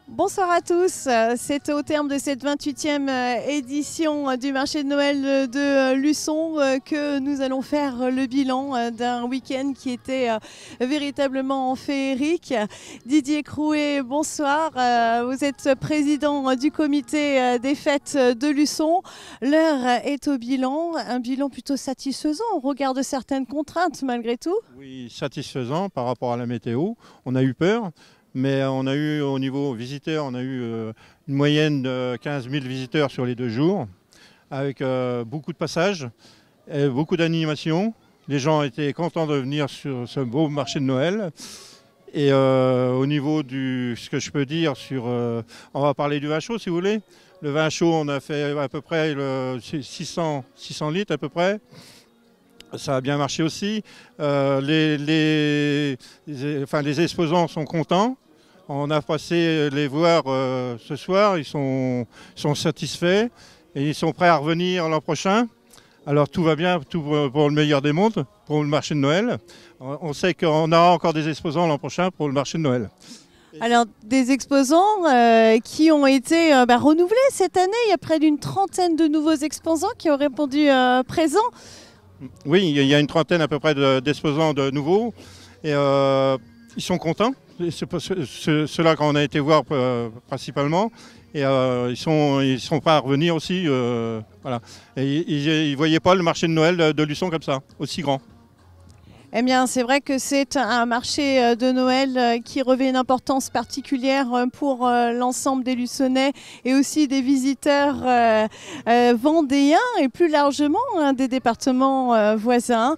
Bonsoir à tous, c'est au terme de cette 28e édition du marché de Noël de Luçon que nous allons faire le bilan d'un week-end qui était véritablement féerique. Didier Crouet, bonsoir, vous êtes président du comité des fêtes de Luçon. L'heure est au bilan, un bilan plutôt satisfaisant au regard de certaines contraintes malgré tout. Oui, satisfaisant par rapport à la météo, on a eu peur. Mais on a eu au niveau visiteurs, on a eu une moyenne de 15 000 visiteurs sur les 2 jours, avec beaucoup de passages, et beaucoup d'animations. Les gens étaient contents de venir sur ce beau marché de Noël. Et au niveau du, ce que je peux dire sur, on va parler du vin chaud si vous voulez. Le vin chaud, on a fait à peu près 600 litres à peu près. Ça a bien marché aussi. Les exposants sont contents. On a passé les voir ce soir. Ils sont satisfaits et ils sont prêts à revenir l'an prochain. Alors tout va bien, tout pour le meilleur des mondes, pour le marché de Noël. On sait qu'on aura encore des exposants l'an prochain pour le marché de Noël. Alors, des exposants qui ont été renouvelés cette année. Il y a près d'une 30aine de nouveaux exposants qui ont répondu présents. Oui, il y a une 30aine à peu près d'exposants de nouveaux et ils sont contents. C'est ceux-là qu'on a été voir principalement et ils sont prêts à revenir aussi. Voilà. Et ils ne voyaient pas le marché de Noël de Luçon comme ça, aussi grand. Eh bien, c'est vrai que c'est un marché de Noël qui revêt une importance particulière pour l'ensemble des Luçonnais et aussi des visiteurs vendéens et plus largement des départements voisins.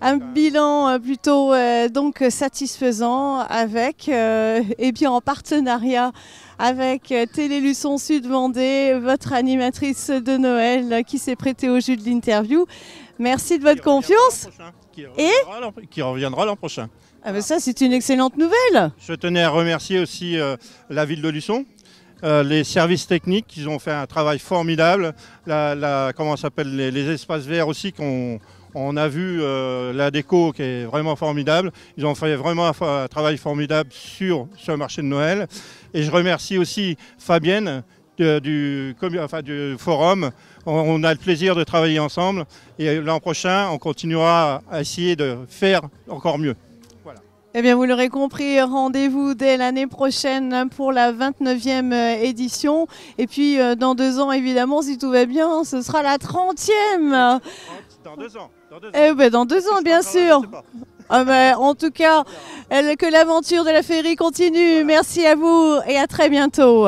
Un bilan plutôt donc satisfaisant avec, et bien en partenariat avec Télé Luçon Sud Vendée, votre animatrice de Noël qui s'est prêtée au jeu de l'interview. Merci de votre confiance. Qui reviendra l'an prochain. Ah ben ça, c'est une excellente nouvelle. Je tenais à remercier aussi la ville de Luçon, les services techniques qui ont fait un travail formidable, comment s'appelle, les espaces verts aussi qu'on a vu, la déco qui est vraiment formidable. Ils ont fait vraiment un travail formidable sur ce marché de Noël. Et je remercie aussi Fabienne du forum. On a le plaisir de travailler ensemble et l'an prochain, on continuera à essayer de faire encore mieux. Voilà. Eh bien, vous l'aurez compris, rendez-vous dès l'année prochaine pour la 29e édition. Et puis, dans 2 ans, évidemment, si tout va bien, ce sera la 30e. Dans 2 ans. Eh bien, dans 2 ans, bien sûr. Ah ben, en tout cas, que l'aventure de la féerie continue. Merci à vous et à très bientôt.